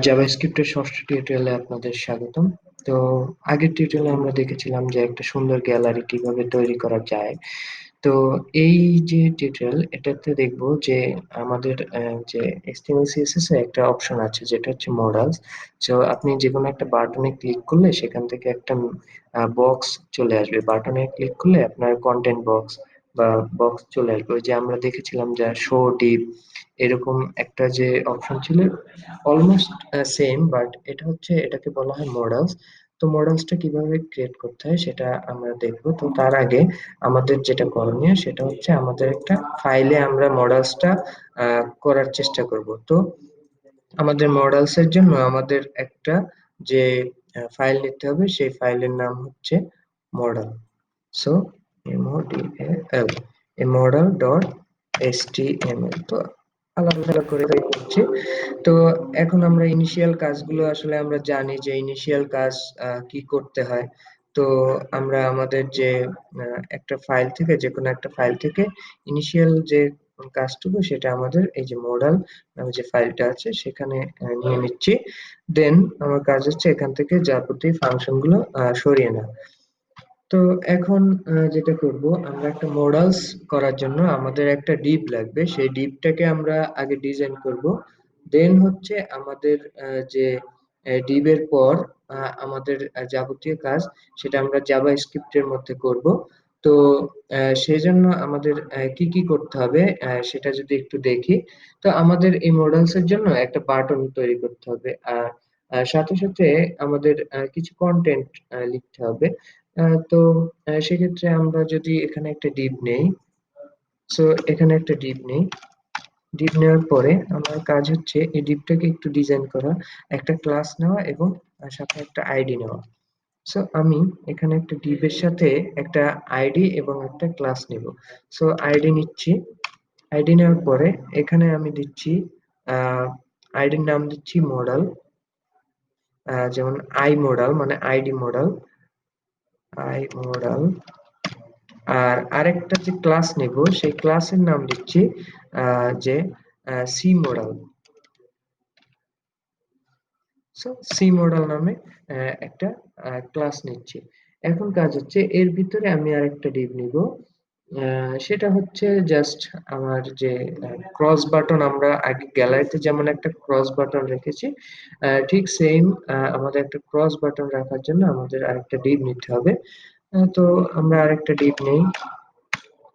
জাভাস্ক্রিপ্টের ষষ্ঠ টিউটোরিয়ালে আপনাদের স্বাগতম। তো আগের টিউটোরিয়ালে আমরা দেখেছিলাম যে একটা সুন্দর গ্যালারি কিভাবে তৈরি করা যায়। তো এই যে টিউটোরিয়াল এটাতে দেখবো যে আমাদের যে HTML CSS এ একটা অপশন আছে যেটা হচ্ছে মডেলস। তো আপনি যে কোনো একটা বাটনে ক্লিক করলে সেখান থেকে একটা বক্স চলে আসবে। বাটনে ক্লিক করলে আপনার কন্টেন্ট বক্স বা বক্স চলে আসবে, ওই যে আমরা দেখেছিলাম যে শো ডিপ এরকম একটা যে অপশন ছিল, অলমোস্ট সেম, বাট এটা হচ্ছে এটাকে বলা হয় মডেলস। তো মডেলসটা কিভাবে ক্রিয়েট করতে হয় সেটা আমরা দেখবো। তো তার আগে আমাদের যেটা করণীয় সেটা হচ্ছে আমাদের একটা ফাইলে আমরা মডেলসটা করার চেষ্টা করব। তো আমাদের মডেলস এর জন্য আমাদের একটা যে ফাইল নিতে হবে, সেই ফাইলের নাম হচ্ছে মডেল। সো MODEL, এই মডেল ডট HTML। তো আলাদা আলাদা করে করছি। তো এখন আমরা ইনিশিয়াল কাজগুলো আসলে আমরা জানি যে ইনিশিয়াল কাজ কি করতে হয়। তো আমরা আমাদের যে একটা ফাইল থেকে, যে কোনো একটা ফাইল থেকে ইনিশিয়াল যে কাজটুকু সেটা আমাদের এই যে মডেল নামে যে ফাইলটা আছে সেখানে নিয়ে নিচ্ছি। দেন আমার কাজ হচ্ছে এখান থেকে যাবতীয় ফাংশন গুলো সরিয়ে নেওয়া। তো এখন যেটা করব, আমরা একটা মডেলস করার জন্য আমাদের একটা ডিপ লাগবে। সেই ডিপটাকে আমরা আগে ডিজাইন করব। দেন হচ্ছে আমাদের যে ডিপের পর আমাদের যাবতীয় কাজ সেটা আমরা জাভা স্ক্রিপ্টের মধ্যে করব। তো সেই জন্য আমাদের কি কি করতে হবে সেটা যদি একটু দেখি। তো আমাদের এই মডেলস এর জন্য একটা বাটন তৈরি করতে হবে, আর সাথে সাথে আমাদের কিছু কন্টেন্ট লিখতে হবে। তো সেক্ষেত্রে আমরা যদি এখানে একটা ডিপ নেই, সো এখানে একটা ডিপ নেই। ডিপ নেওয়ার পরে আমার কাজ হচ্ছে এই ডিপটাকে একটু ডিজাইন করা, একটা ক্লাস নেওয়া এবং সাথে একটা আইডি নেওয়া। সো আমি এখানে একটা ডিপের সাথে একটা আইডি এবং একটা ক্লাস নিব। সো আইডি নিচ্ছি। আইডি নেওয়ার পরে এখানে আমি দিচ্ছি আইডির নাম দিচ্ছি মডেল, যেমন আই মডেল মানে আইডি মডেল, আই মডেল। আর আরেকটা যে ক্লাস নেব সেই ক্লাসের নাম দিচ্ছি যে C model. So C model নামে একটা ক্লাস নিচ্ছি। এখন কাজ হচ্ছে এর ভিতরে আমি আরেকটা ডিভ নিব। সেটা হচ্ছে জাস্ট আমার যে ক্রস বাটন, আমরা আগে গ্যালারিতে যেমন একটা ক্রস বাটন রেখেছি, ঠিক সেম আমাদের একটা ক্রস বাটন রাখার জন্য আমাদের আরেকটা ডিভ নিতে হবে। তো আমরা আরেকটা ডিভ নেই।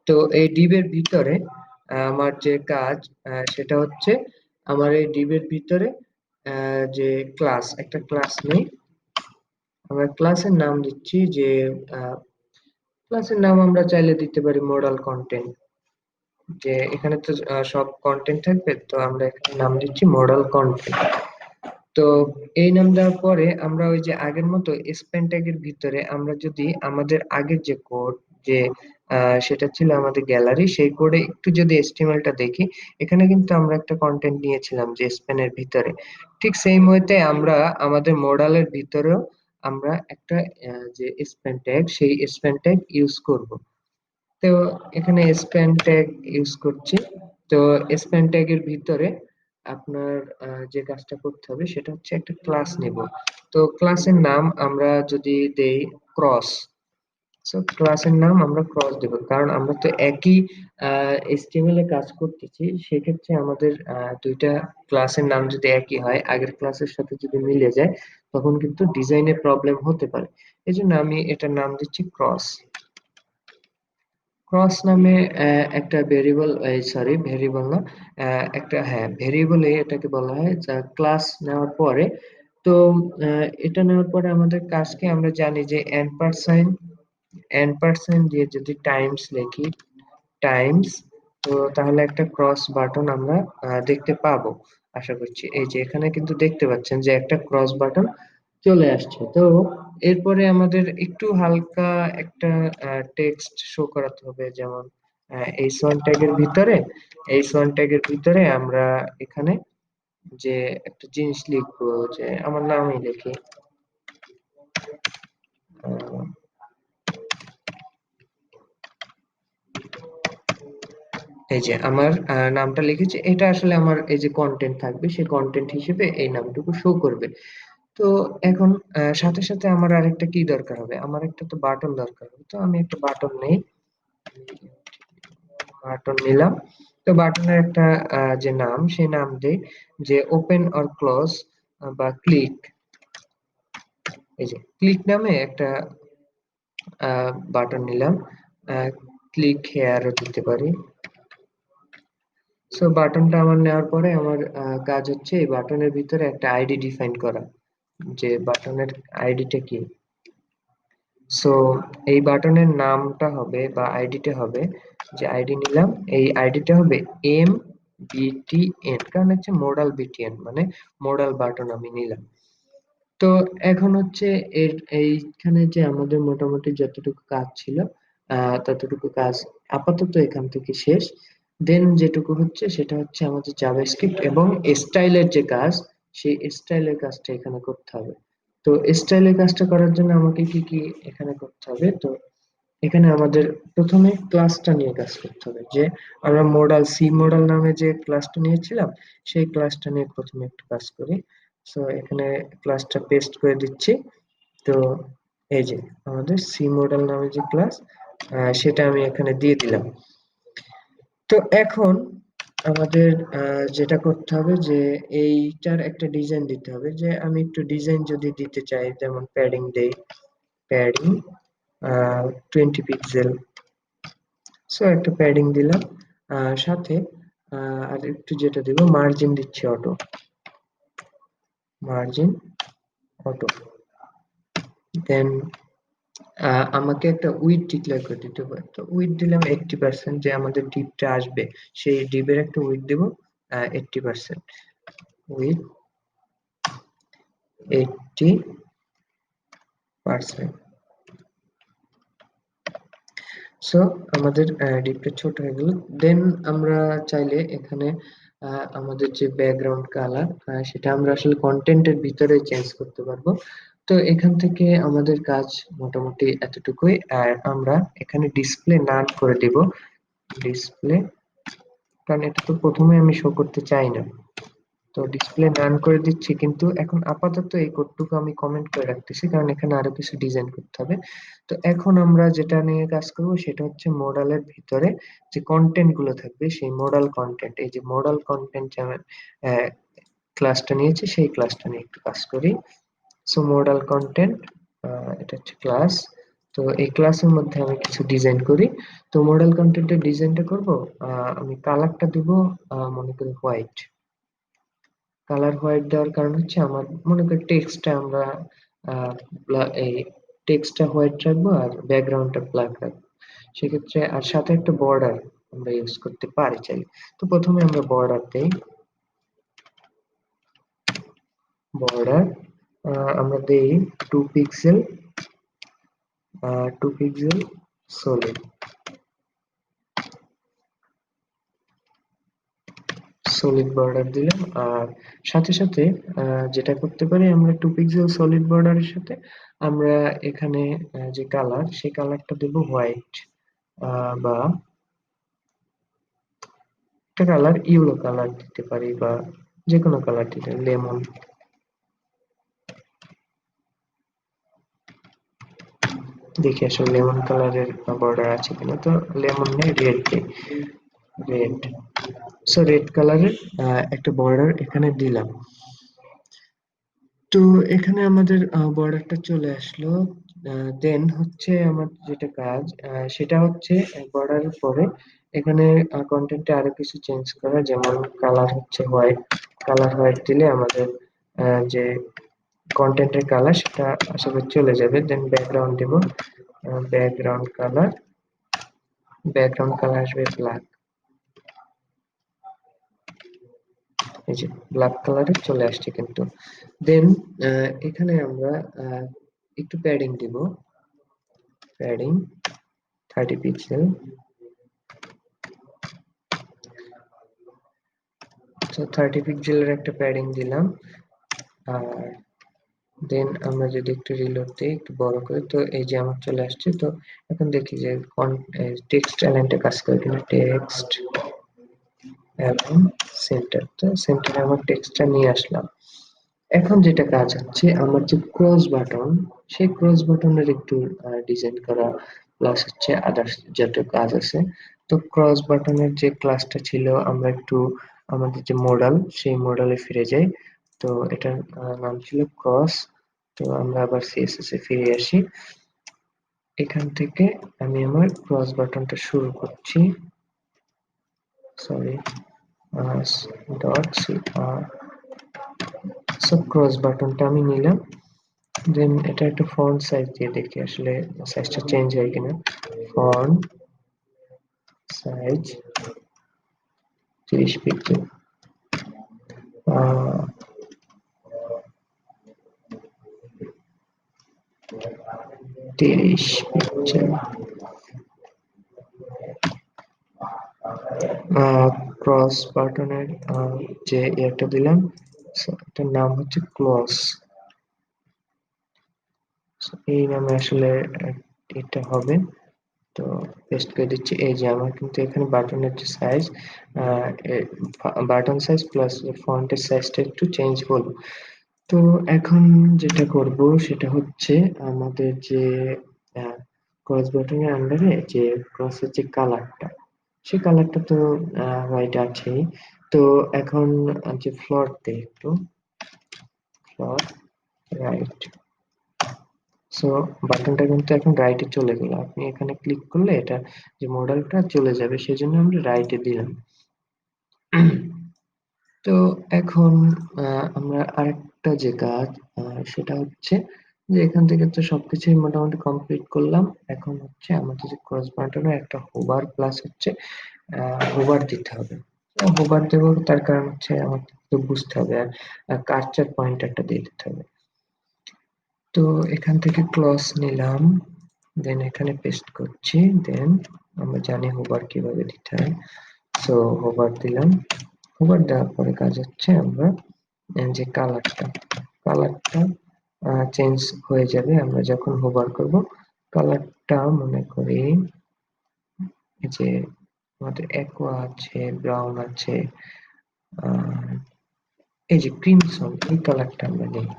তো এই ডিবের ভিতরে আমার যে কাজ সেটা হচ্ছে আমার এই ডিবের ভিতরে যে ক্লাস, একটা ক্লাস নেই। আমরা ক্লাসের নাম দিচ্ছি যে ক্লাসের নাম আমরা চাইলে দিতে পারি মডেল কন্টেন্ট। যে এখানে তো সব কন্টেন্ট থাকবে, তো আমরা এখানে নাম দিচ্ছি মডেল কন্টেন্ট। তো এই নাম দেওয়ার পরে আমরা ওই যে আগের মতো স্প্যান ট্যাগের ভিতরে আমরা যদি আমাদের আগের যে কোড, যে সেটা ছিল আমাদের গ্যালারি, সেই কোডে একটু যদি এসটিএমএলটা দেখি, এখানে কিন্তু আমরা একটা কন্টেন্ট নিয়েছিলাম যে স্প্যানের ভিতরে। ঠিক সেম ওয়েতে আমরা আমাদের মডেলের ভিতরেও আমরা একটা যে স্প্যান ট্যাগ, সেই স্প্যান ট্যাগ ইউজ করব। তো এখানে স্প্যান ট্যাগ ইউজ করছি। তো স্প্যান ট্যাগের ভিতরে আপনার যে কাজটা করতে হবে সেটা হচ্ছে একটা ক্লাস নেব। তো ক্লাসের নাম আমরা যদি দেই ক্রস। সো ক্লাসের নাম আমরা ক্রস দেব, কারণ আমরা তো একই এইচটিএমএল এ কাজ করতেছি। সেক্ষেত্রে আমাদের দুইটা ক্লাসের নাম যদি একই হয়, আগের ক্লাসের সাথে যদি মিলে যায়, তখন কিন্তু ডিজাইনে প্রবলেম হতে পারে। এই জন্য আমি এটার নাম দিচ্ছি ক্রস। ক্রস নামে একটা ভেরিয়েবল, সরি ভেরিয়েবল না, একটা, হ্যাঁ ভেরিয়েবলে এটাকে বলা হয়, যা ক্লাস নেওয়ার পরে। তো এটা নেওয়ার পরে আমাদের কাজকে আমরা জানি যে এন পার্সেন্ট দিয়ে যদি টাইমস লিখি, টাইমস, তো তাহলে একটা ক্রস বাটন আমরা দেখতে পাবো। আশা করছি এই যে এখানে কিন্তু দেখতে পাচ্ছেন যে একটা ক্রস বাটন চলে আসছে। তো এরপরে আমাদের একটু হালকা একটা টেক্সট শো করাতে হবে, যেমন এই ওয়ান ট্যাগের ভিতরে আমরা এখানে যে একটা জিনিস লিখবো, যে আমার নামই লিখি, এই যে আমার নামটা লিখেছি, এটা আসলে আমার এই যে কন্টেন্ট থাকবে, সেই কন্টেন্ট হিসেবে এই নামটুকু শো করবে। তো এখন সাথে সাথে আমার আরেকটা কি দরকার হবে, আমার একটা তো বাটন দরকার হবে। তো আমি একটা বাটন নেই, বাটন নিলাম। তো বাটনের একটা যে নাম, সেই নাম দেই যে ওপেন অর ক্লোজ বা ক্লিক। এই যে ক্লিক নামে একটা বাটন নিলাম। ক্লিক হেয়ারও দিতে পারি। সো বাটনটা আমার নেওয়ার পরে আমার কাজ হচ্ছে এই বাটনের ভিতরে একটা আইডি ডিফাইন করা, যে বাটনের আইডিটা কি। সো এই বাটনের নামটা হবে বা আইডিটা হবে, যে আইডি নিলাম এই আইডিটা হবে MBTN, কারণ হচ্ছে মোডাল বিটিএন, মানে মোডাল বাটন আমি নিলাম। তো এখন হচ্ছে এর এইখানে যে আমাদের মোটামুটি যতটুকু কাজ ছিল ততটুকু কাজ আপাতত এখান থেকে শেষ। দেন যেটুকু হচ্ছে সেটা হচ্ছে আমাদের জাভাস্ক্রিপ্ট এবং স্টাইলের যে কাজ, সেই স্টাইলের কাজটা এখানে করতে হবে। তো স্টাইলের কাজটা করার জন্য আমাকে কি কি এখানে করতে হবে, তো এখানে আমাদের প্রথমে ক্লাসটা নিয়ে কাজ করতে হবে, যে আমরা মডাল নামে যে ক্লাসটা নিয়েছিলাম, সেই ক্লাসটা নিয়ে প্রথমে একটু কাজ করি। সো এখানে ক্লাসটা পেস্ট করে দিচ্ছি। তো এই যে আমাদের মডেল নামে যে ক্লাস, সেটা আমি এখানে দিয়ে দিলাম। তো এখন আমাদের যেটা করতে হবে যে এইটার একটা ডিজাইন দিতে হবে, যে আমি একটু ডিজাইন যদি দিতে চাই, যেমন প্যাডিং দেই, প্যাডিং 20 পিক্সেল। সো একটা প্যাডিং দিলাম, সাথে আর একটু যেটা দিব, মার্জিন দিচ্ছি অটো, মার্জিন অটো। দেন আমাকে একটা উইড ডিক্লেয়ার করে দিতে হবে। তো উইড দিলাম 80%, যে আমাদের ডিপটা আসবে সেই ডিপের একটা উইড দেব 80%, উইথ 80%। সো আমাদের ডিপটা ছোট হয়ে গেল। দেন আমরা চাইলে এখানে আমাদের যে ব্যাকগ্রাউন্ড কালার, সেটা আমরা আসলে কন্টেন্টের ভিতরে চেঞ্জ করতে পারবো। তো এখান থেকে আমাদের কাজ মোটামুটি এতটুকুই। আর আমরা এখানে ডিসপ্লে নান করে দিব, ডিসপ্লে, কারণ এটা তো প্রথমে আমি শো করতে চাই না। তো ডিসপ্লে নান করে দিচ্ছি, কিন্তু এখন আপাতত এই কোডটুকু আমি কমেন্ট করে রাখতেছি, কারণ এখানে আরো কিছু ডিজাইন করতে হবে। তো এখন আমরা যেটা নিয়ে কাজ করব সেটা হচ্ছে মডেলের ভিতরে যে কন্টেন্ট গুলো থাকবে, সেই মডেল কন্টেন্ট, এই যে মডেল কন্টেন্ট যে আমি ক্লাসটা নিয়েছি, সেই ক্লাসটা নিয়ে একটু কাজ করি। সো মডেল কন্টেন্ট, এটা হচ্ছে ক্লাস। তো এই ক্লাসের মধ্যে আমি কিছু ডিজাইন করি। তো মডেল কন্টেন্টের ডিজাইনটা করব, আমি কালারটা দিব মনে করি হোয়াইট। কালার হোয়াইট দেওয়ার কারণ হচ্ছে আমার মনে করি টেক্সটটা আমরা এই টেক্সটটা হোয়াইট রাখবো আর ব্যাকগ্রাউন্ডটা ব্ল্যাক রাখবো সেক্ষেত্রে। আর সাথে একটা বর্ডার আমরা ইউজ করতে পারি চাইলে। তো প্রথমে আমরা বর্ডার দেই, বর্ডার আমরা দেই 2 pixel, 2 pixel solid, solid border দিলাম। আর সাথে সাথে যেটা করতে পারি, আমরা 2 পিক্সেল সলিড বর্ডারের সাথে আমরা এখানে যে কালার, সেই কালারটা দেব হোয়াইট, বা একটা কালার ইউলো কালার দিতে পারি, বা যে কোনো কালার দিতে, লেমন। দেখি আসলে লেমন কালারের বর্ডার আছে কিনা। তো লেমন নেই, রেড দেই, রেড। সো রেড কালারের একটা বর্ডার এখানে দিলাম। তো এখানে আমাদের বর্ডারটা চলে আসলো। দেন হচ্ছে আমার যেটা কাজ, সেটা হচ্ছে বর্ডারের পরে এখানে কন্টেন্টে আরো কিছু চেঞ্জ করা, যেমন কালার হচ্ছে হোয়াইট। কালার হোয়াইট দিলে আমাদের যে কন্টেন্টের কালার সেটা আশা করি চলে যাবে। দেন ব্যাকগ্রাউন্ড দেব, ব্যাকগ্রাউন্ড কালার, ব্যাকগ্রাউন্ড কালার আসবে ব্ল্যাক। এই যে ব্ল্যাক কালারে চলে আসছে কিন্তু। দেন এখানে আমরা একটু প্যাডিং দিব, প্যাডিং 30 পিক্সেল। তো 30 পিক্সেলের একটা প্যাডিং দিলাম। আর দেন আমরা যদি একটু রিলোড দিই, একটু বড় করে, তো এই যে আমার চলে আসছে। তো এখন দেখি যে টেক্সট এলাইনটা কাজ করে কিনা, টেক্সট এবং সেন্টার। তো সেন্টারে আমার টেক্সটটা নিয়ে আসলাম। এখন যেটা কাজ হচ্ছে আমার যে ক্রস বাটন, সেই ক্রস বাটনের একটু ডিজাইন করা, প্লাস হচ্ছে আদার্স যত কাজ আছে। তো ক্রস বাটনের যে ক্লাসটা ছিল আমরা একটু আমাদের যে মডেল সেই মডেলে ফিরে যাই। তো এটার নাম ছিল ক্রস। তো আমরা আবার সিএসএস এ ফিরে আসি। এখান থেকে আমি আমার ক্রস বাটনটা শুরু করছি। Sorry, dot CR. So cross বাটনটা আমি নিলাম। দেন এটা একটা ফন্ট সাইজ দিয়ে দেখি আসলে সাইজটা চেঞ্জ হয় কিনা। Font size 30 pixel. 30 pixel. Cross বাটনের যে একটা দিলাম, এটার নাম হচ্ছে ক্লস। এই নামে আসলে এটা হবে। তো পেস্ট করে দিচ্ছি। এই যে আমার কিন্তু এখানে বাটনের যে সাইজ, বাটন সাইজ প্লাস ফন্টের সাইজটা একটু চেঞ্জ হলো। তো এখন যেটা করব সেটা হচ্ছে আমাদের যে ক্রস বাটনের আন্ডারে যে ক্রসের যে কালারটা, সেই কালারটা তো হোয়াইট আছেই। তো এখন যে ফ্লোর দেই একটু, ফ্লোর রাইট। সো বাটনটা কিন্তু এখন রাইটে চলে গেল। আপনি এখানে ক্লিক করলে এটা যে মডেলটা চলে যাবে, সেজন্য আমরা রাইটে দিলাম। তো এখন আমরা আরেকটা যে কাজ, সেটা হচ্ছে যে এখান থেকে তো সবকিছুই মোটামুটি কমপ্লিট করলাম। এখন হচ্ছে আমাদের যে ক্রস বাটনে একটা হোভার প্লাস হচ্ছে হোভার দিতে হবে। হোভার দেবো তার কারণ হচ্ছে আমাকে তো বুঝতে হবে, আর কার্সার পয়েন্টারটা দিয়ে দিতে হবে। তো এখান থেকে ক্লস নিলাম, দেন এখানে পেস্ট করছি। দেন আমরা জানি হোভার কিভাবে দিতে হয়। সো হোভার দিলাম। হোভার দেওয়ার পরে কাজ হচ্ছে আমরা যে কালারটা চেঞ্জ হয়ে যাবে আমরা যখন হোভার করব। কালারটা মনে করি এই যে আমাদের অ্যাকোয়া আছে, ব্রাউন আছে, আহ, এই যে ক্রিমসন, এই কালারটা আমরা নিই।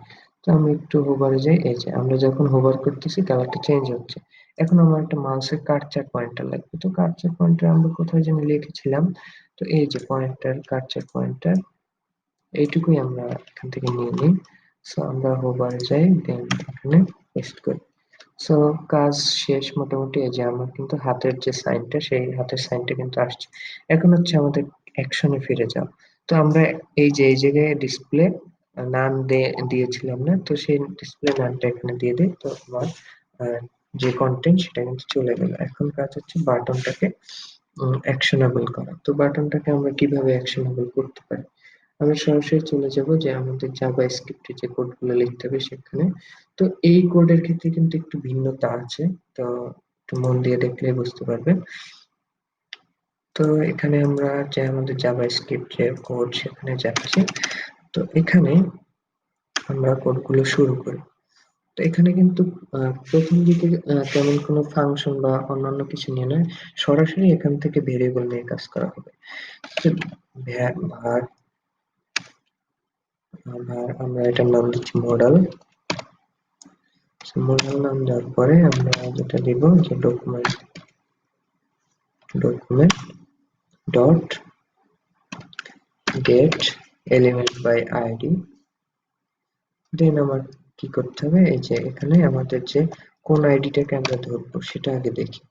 তো আমি একটু হোভারে যাই। এই যে আমরা যখন হোভার করতেছি কালারটা চেঞ্জ হচ্ছে। এখন আমার একটা মাউসের কার্সার পয়েন্টার লাগবে। তো কার্সার পয়েন্টার আমরা কোথায় যেন লিখেছিলাম। তো এই যে পয়েন্টার, কার্সার পয়েন্টার, এইটুকুই আমরা এখান থেকে নিয়ে নিই। সো আমরা হোভারে যাই, দেন এখানে পেস্ট করি। সো কাজ শেষ মোটামুটি। এই যে আমার কিন্তু হাতের যে সাইনটা, সেই হাতের সাইনটা কিন্তু আসছে। এখন হচ্ছে আমাদের অ্যাকশনে ফিরে যাও। তো আমরা এই যে এই জায়গায় ডিসপ্লে নাম দিয়েছিলাম না, তো সেই ডিসপ্লে নামটা এখানে দিয়ে দিই। তো আমার যে কন্টেন্ট সেটা কিন্তু চলে গেল। এখন কাজ হচ্ছে বাটনটাকে অ্যাকশনেবল করা। তো বাটনটাকে আমরা কিভাবে অ্যাকশনেবল করতে পারি, আমরা সরাসরি চলে যাব যে আমাদের জাভা স্ক্রিপ্টে যে কোডগুলো লিখতে হবে সেখানে। তো এই কোডের ক্ষেত্রে কিন্তু একটু ভিন্নতা আছে। তো একটু মন দিয়ে দেখলে বুঝতে পারবেন। তো এখানে আমরা যে আমাদের জাভা স্ক্রিপ্ট যে কোড সেখানে যাচ্ছি। তো এখানে আমরা কোডগুলো শুরু করি। তো এখানে কিন্তু প্রথম দিকে তেমন কোনো ফাংশন বা অন্যান্য কিছু নিয়ে নয়, সরাসরি এখান থেকে ভেরিয়েবল নিয়ে কাজ করা হবে। তো var আমরা এটার নাম দিচ্ছি মডেল। মডেল নাম দেওয়ার পরে আমরা যেটা দিব যে document dot get element by ID. Then আমার কি করতে হবে, এই যে এখানে আমাদের যে কোন আইডিটাকে আমরা ধরবো সেটা আগে দেখি।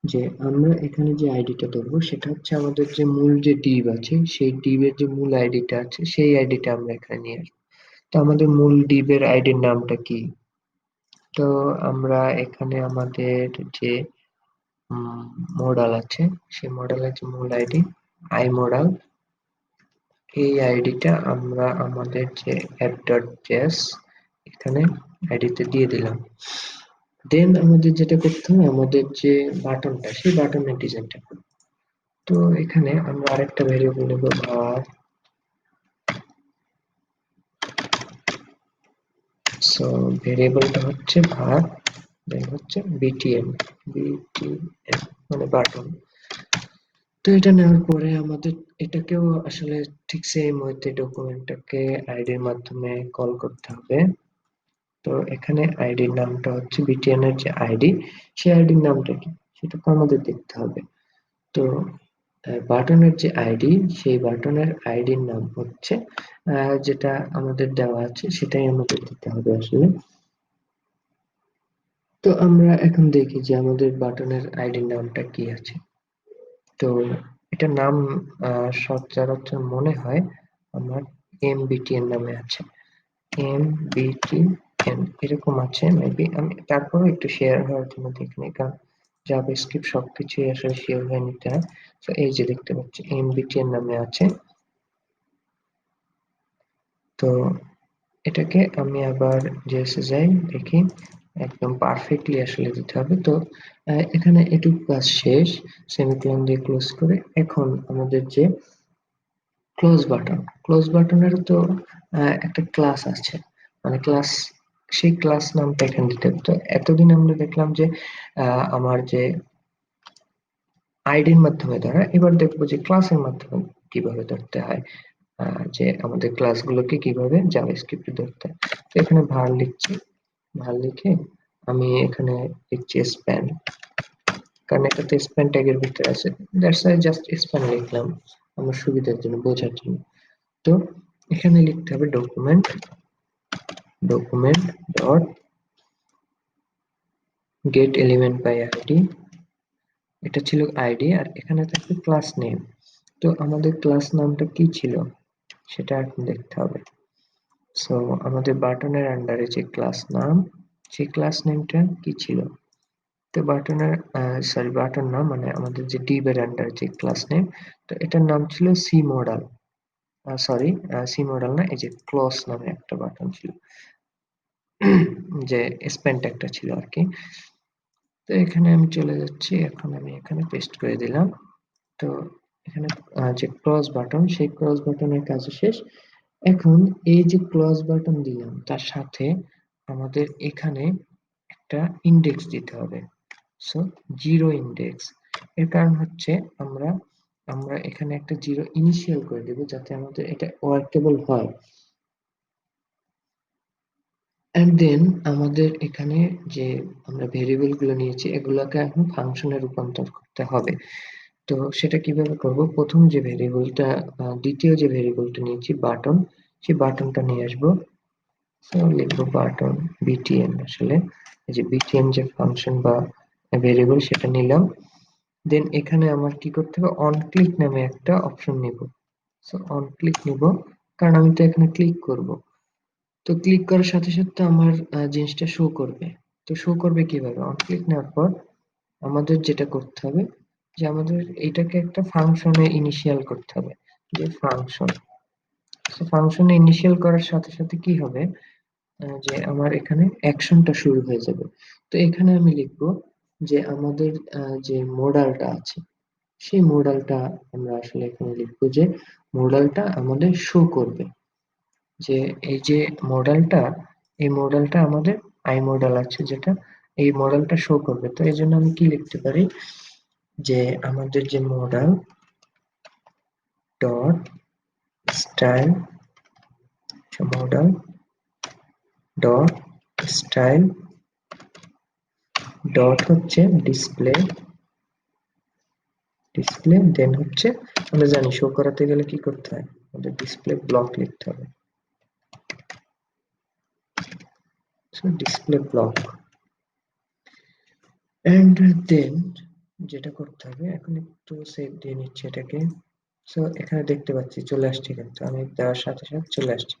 যে আমরা এখানে যে আইডিটা ধরবো সেটা হচ্ছে আমাদের যে মূল যে ডিভ আছে, সেই ডিভের যে মূল আইডিটা আছে সেই আইডিটা আমরা এখানে নিয়ে আসবো। তো আমাদের মূল ডিভের আইডির নামটা কি? তো আমরা এখানে আমাদের যে মডেল আছে, সেই মডেলের যে মূল আইডি আই মডেল, এই আইডিটা আমরা আমাদের যে app.js এখানে আইডিতে দিয়ে দিলাম। দেন আমাদের যেটা করতে হবে, আমাদের যে বাটনটা সেই বাটনের ডিজাইনটা করব। তো এখানে আমরা আরেকটা ভেরিয়েবল নেব var। সো ভেরিয়েবলটা হচ্ছে var, দেন হচ্ছে btn, btn মানে বাটন। তো এটা নেওয়ার পরে আমাদের এটাকেও আসলে ঠিক সেম ওয়েতে ডকুমেন্টটাকে আইডির মাধ্যমে কল করতে হবে। তো এখানে আইডির নামটা হচ্ছে বিটিএন এর যে আইডি, সেই আইডির নামটা কি সেটা তো আমাদের দেখতে হবে। তো বাটনের যে আইডি, সেই বাটনের আইডির নাম হচ্ছে যেটা আমাদের দেওয়া আছে সেটাই আমাদের দিতে হবে আসলে। তো আমরা এখন দেখি যে আমাদের বাটনের আইডির নামটা কি আছে। তো এটার নাম সচরাচর মনে হয় আমার এমবিটিএন নামে আছে, এমবিটিএন এরকম আছে মেবি। আমি তারপরে একটু শেয়ার হওয়ার জন্য দেখিনি, কারণ জাভাস্ক্রিপ্ট সবকিছুই আসলে শেয়ার হয়ে নিতে হয়। তো এই যে দেখতে পাচ্ছি এমবিটিএন নামে আছে। তো এটাকে আমি আবার জেএসএ যাই, দেখি একদম পারফেক্টলি আসলে দিতে হবে। তো এখানে এটুকু কাজ শেষ, সেমিকোলন দিয়ে ক্লোজ করে এখন আমাদের যে ক্লোজ বাটনের তো একটা ক্লাস আছে, মানে ক্লাস, সেই ক্লাস নামটা এখানে দিতে হবে। তো এতদিন আমরা দেখলাম যে আমার যে আইডির মাধ্যমে ধরা, এবার দেখবো যে ক্লাসের মাধ্যমে কিভাবে ধরতে হয়, যে আমাদের ক্লাসগুলোকে কিভাবে জাভাস্ক্রিপ্টে ধরতে হয়। তো এখানে var লিখছি, var লিখে আমি এখানে লিখছি স্প্যান, কারণ এটা তো স্প্যান ট্যাগের ভিতরে আছে। দ্যাটস ওয়াই জাস্ট স্প্যান লিখলাম আমার সুবিধার জন্য, বোঝার জন্য। তো এখানে লিখতে হবে document dot get element by ID, এটা ছিল আইডি, আর এখানে থাকবে ক্লাস নেম। তো আমাদের ক্লাস নামটা কি ছিল সেটা এখন দেখতে হবে। সো আমাদের বাটনের আন্ডারে যে ক্লাস নাম, সেই ক্লাস নেমটা কি ছিল। তো বাটনের সরি বাটন না, মানে আমাদের যে ডিভ এর আন্ডারে যে ক্লাস নেম, তো এটার নাম ছিল C model. Sorry, C model না, এই যে ক্লস নামে একটা বাটন ছিল, যে স্পেন ট্যাগটা ছিল আর কি। তো এখানে আমি চলে যাচ্ছি, এখন আমি এখানে পেস্ট করে দিলাম। তো এখানে যে ক্রস বাটন, সেই ক্রস বাটনের কাজ শেষ। এখন এই যে ক্রস বাটন দিলাম তার সাথে আমাদের এখানে একটা ইন্ডেক্স দিতে হবে। সো জিরো ইন্ডেক্স, এর কারণ হচ্ছে আমরা আমরা এখানে একটা জিরো ইনিশিয়াল করে দেব যাতে আমাদের এটা ওয়ার্কেবল হয়। এন্ড দেন আমাদের এখানে যে আমরা ভেরিয়েবল গুলো নিয়েছি এগুলোকে এখন ফাংশনে রূপান্তর করতে হবে। তো সেটা কিভাবে করব, প্রথম যে ভেরিয়েবলটা, দ্বিতীয় যে ভেরিয়েবলটা নিয়েছি বাটন, সেই বাটনটা নিয়ে আসবো। সো লিখবো বাটন বিটিএন, আসলে এই যে বিটিএন যে ফাংশন বা ভেরিয়েবল সেটা নিলাম। দেন এখানে আমার কি করতে হবে, অন ক্লিক নামে একটা অপশন নিব। সো অন ক্লিক নিব, কারণ আমি তো এখানে ক্লিক করব। তো ক্লিক করার সাথে সাথে আমার জিনিসটা শো করবে। তো শো করবে কিভাবে, অন ক্লিক নেওয়ার পর আমাদের যেটা করতে হবে যে আমাদের এটাকে একটা ফাংশনে ইনিশিয়াল করতে হবে, যে ফাংশন। তো ফাংশনে ইনিশিয়াল করার সাথে সাথে কি হবে, যে আমার এখানে অ্যাকশনটা শুরু হয়ে যাবে। তো এখানে আমি লিখবো যে আমাদের যে মডালটা আছে, সেই মডালটা আমরা আসলে এখানে লিখবো যে মডালটা আমাদের শো করবে, যে এই যে মডেলটা, এই মডেলটা আমাদের আই মডেল আছে যেটা, এই মডেলটা শো করবে। তো এই জন্য আমি কি লিখতে পারি, যে আমাদের যে model dot style, model dot style dot হচ্ছে ডিসপ্লে, দেন হচ্ছে আমরা জানি শো করাতে গেলে কি করতে হয়, আমাদের ডিসপ্লে ব্লক লিখতে হবে। ডিসপ্লে ব্লক, এন্ড দেন যেটা করতে হবে, এখন একটু সেভ দিয়ে নিচ্ছি এটাকে। সো এখানে দেখতে পাচ্ছি চলে আসছে, কিন্তু আমি দেওয়ার সাথে সাথে চলে আসছে।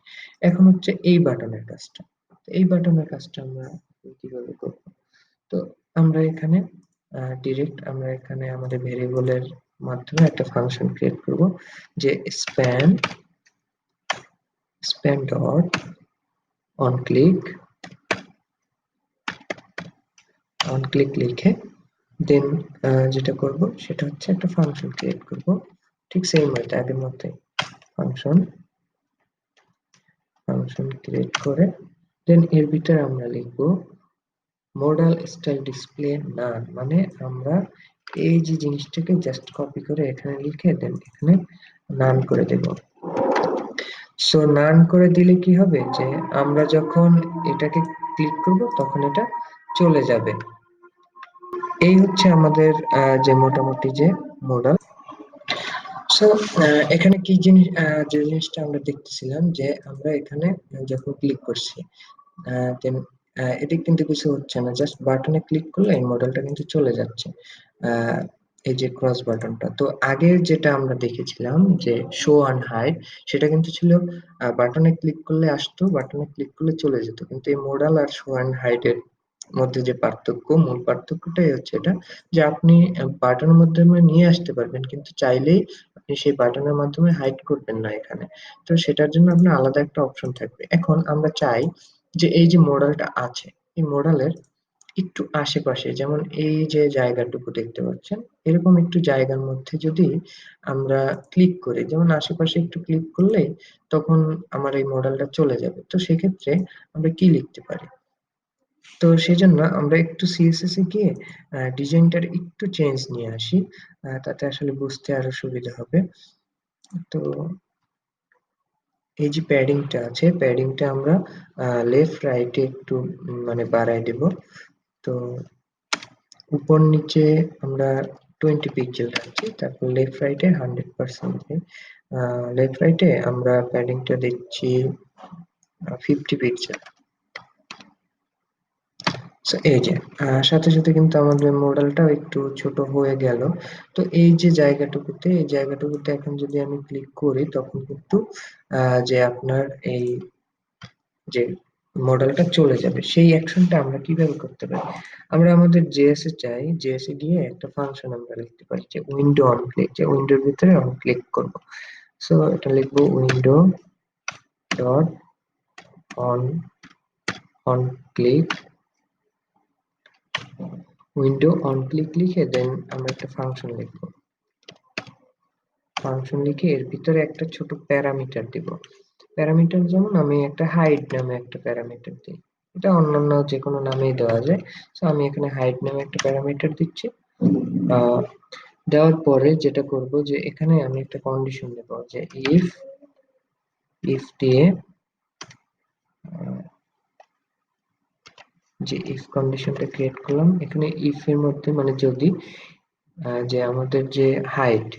এখন হচ্ছে এই বাটনের কাজটা, এই বাটনের কাজটা আমরা কিভাবে করব। তো আমরা এখানে ডিরেক্ট আমরা এখানে আমাদের ভেরিয়েবলের মাধ্যমে একটা ফাংশন ক্রিয়েট করব, যে স্প্যান ডট অন ক্লিক লিখে দেন যেটা করব সেটা হচ্ছে একটা ফাংশন ক্রিয়েট করব, ঠিক সেম ওয়েতে আগের মতোই। ফাংশন ক্রিয়েট করে দেন এর ভিতরে আমরা লিখব মডাল স্টাইল ডিসপ্লে নান, মানে আমরা এই যে জিনিসটাকে জাস্ট কপি করে এখানে লিখে দেন এখানে নান করে দেব। সো নান করে দিলে কি হবে যে আমরা যখন এটাকে ক্লিক করব তখন এটা চলে যাবে। এই হচ্ছে আমাদের যে মোটামুটি যে মডেল। সো এখানে কি জিনিস, যে জিনিসটা আমরা দেখতেছিলাম যে আমরা এখানে যখন ক্লিক করছি দেন এটি কিন্তু কিছু হচ্ছে না, জাস্ট বাটনে ক্লিক করলে এই মডেলটা কিন্তু চলে যাচ্ছে। আহ, এই যে ক্রস বাটনটা, তো আগে যেটা আমরা দেখেছিলাম যে শো অ্যান্ড হাইড, সেটা কিন্তু ছিল বাটনে ক্লিক করলে আসতো, বাটনে ক্লিক করলে চলে যেত, কিন্তু এই মডেল আর শো অ্যান্ড হাইড এর মধ্যে যে পার্থক্য, মূল পার্থক্যটাই হচ্ছে এটা যে আপনি বাটনের মাধ্যমে নিয়ে আসতে পারবেন, কিন্তু চাইলেই আপনি সেই বাটনের মাধ্যমে হাইড করবেন না এখানে। তো সেটার জন্য আপনার আলাদা একটা অপশন থাকবে। এখন আমরা চাই যে এই যে মডেলটা আছে, এই মডেলের একটু আশেপাশে, যেমন এই যে জায়গাটুকু দেখতে পাচ্ছেন, এরকম একটু জায়গার মধ্যে যদি আমরা ক্লিক করি, যেমন আশেপাশে একটু ক্লিক করলেই তখন আমার এই মডেলটা চলে যাবে। তো সেক্ষেত্রে আমরা কি লিখতে পারি? তো সেজন্য আমরা একটু সিএসএস এ গিয়ে ডিজাইনটার একটু চেঞ্জ নিয়ে আসি, তাতে আসলে বুঝতে আরো সুবিধা হবে। তো এই যে প্যাডিংটা আছে, প্যাডিংটা আমরা লেফট রাইটে একটু মানে বাড়ায় দেব। তো উপর নিচে আমরা 20 পিক্সেল রাখছি, তারপর লেফট রাইটে 100%, লেফট রাইটে আমরা প্যাডিংটা দিচ্ছি 50 পিক্সেল। সো এই যে সাথে সাথে কিন্তু আমাদের মডেলটাও একটু ছোট হয়ে গেল। তো এই যে জায়গাটুকুতে, এই জায়গাটুকুতে এখন যদি আমি ক্লিক করি তখন কিন্তু যে আপনার এই যে মডেলটা চলে যাবে। সেই অ্যাকশনটা আমরা কিভাবে করতে পারি? আমরা আমাদের জেএস এ চাই, জেএস এ গিয়ে একটা ফাংশন আমরা লিখতে পারি যে উইন্ডো অন ক্লিক, যে উইন্ডোর ভিতরে অন ক্লিক করব। সো এটা লিখবো window dot on on click, window on click লিখে দেন আমরা একটা ফাংশন লিখবো। ফাংশন লিখে এর ভিতরে একটা ছোট প্যারামিটার দিব। প্যারামিটার যেমন আমি একটা হাইট নামে একটা প্যারামিটার দিই, এটা অন্যান্য যে কোনো নামেই দেওয়া যায়। তো আমি এখানে হাইট নামে একটা প্যারামিটার দিচ্ছি। দেওয়ার পরে যেটা করব যে এখানে আমি একটা কন্ডিশন দেব যে ইফ, ইফ দিয়ে যে ইফ কন্ডিশনটা ক্রিয়েট করলাম, এখানে ইফ এর মধ্যে মানে যদি যে আমাদের যে হাইট,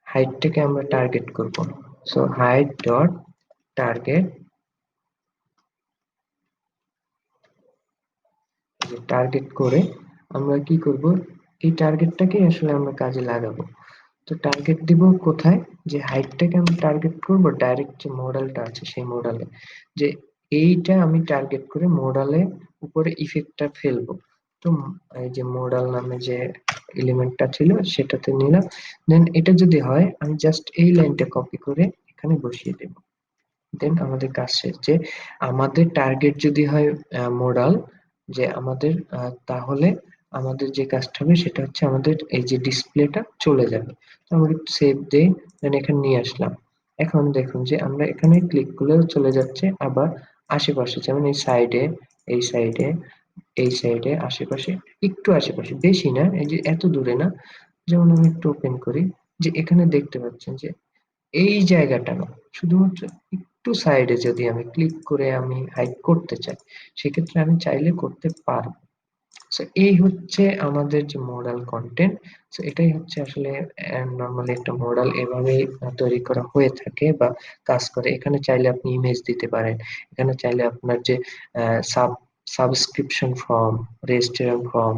হাইটটাকে আমরা টার্গেট করব। So height dot target, target করে আমরা কি করব, এই টার্গেটটাকে আসলে আমরা কাজে লাগাবো। তো টার্গেট দিব কোথায়? যে হাইটটাকে আমি টার্গেট করব ডাইরেক্ট যে মডেলটা আছে সেই মডেলে, যে এইটা আমি টার্গেট করে মডেলে উপরে ইফেক্টটা ফেলবো। তো এই যে মডেল নামে যে এলিমেন্টটা ছিল সেটাতে নিলাম। দেন এটা যদি হয় আমি জাস্ট এই লাইনটা কপি করে এখানে বসিয়ে দেব। দেন আমাদের কাজ শেষ। যে আমাদের টার্গেট যদি হয় মোডাল, যে আমাদের তাহলে আমাদের যে কাজটা হবে সেটা হচ্ছে আমাদের এই যে ডিসপ্লেটা চলে যাবে। তো আমরা একটু সেভ দেই, দেন এখানে নিয়ে আসলাম। এখন দেখুন যে আমরা এখানে ক্লিক করলেও চলে যাচ্ছে, আবার আশেপাশে যেমন এই সাইডে, এই সাইডে, এই সাইডে, আশেপাশে, একটু আশেপাশে, বেশি না, এই যে এত দূরে না। যেমন আমি একটু ওপেন করি, যে এখানে দেখতে পাচ্ছেন যে এই জায়গাটা না, শুধুমাত্র একটু সাইডে যদি আমি ক্লিক করে আমি হাইড করতে চাই, সেক্ষেত্রে আমি চাইলে করতে পারবো। সো এই হচ্ছে আমাদের যে মডেল কন্টেন্ট। সো এটাই হচ্ছে আসলে নরমালি একটা মডেল এভাবেই তৈরি করা হয়ে থাকে বা কাজ করে। এখানে চাইলে আপনি ইমেজ দিতে পারেন, এখানে চাইলে আপনার যে sub subscription form, registration form,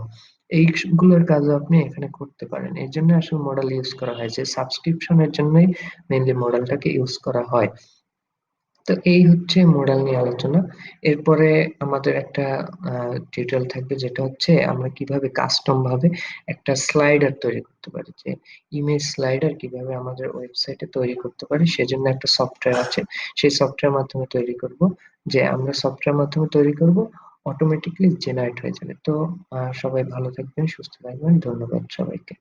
এইগুলোর কাজও আপনি এখানে করতে পারেন। এর জন্য আসলে মডেল ইউজ করা হয়, যে সাবস্ক্রিপশনের জন্যই মেইনলি মডেলটাকে ইউজ করা হয়। তো এই হচ্ছে মোডাল নিয়ে আলোচনা। এরপরে আমাদের একটা টিউটোরিয়াল থাকবে, যেটা হচ্ছে আমরা কিভাবে কাস্টম ভাবে একটা স্লাইডার তৈরি করতে পারি, যে ইমেজ স্লাইডার কিভাবে আমাদের ওয়েবসাইটে তৈরি করতে পারি। সেজন্য একটা সফটওয়্যার আছে, সেই সফটওয়্যার মাধ্যমে তৈরি করব। যে আমরা সফটওয়্যার মাধ্যমে তৈরি করব, অটোমেটিকলি জেনারেট হয়ে যাবে। তো সবাই ভালো থাকবেন, সুস্থ থাকবেন, ধন্যবাদ সবাইকে।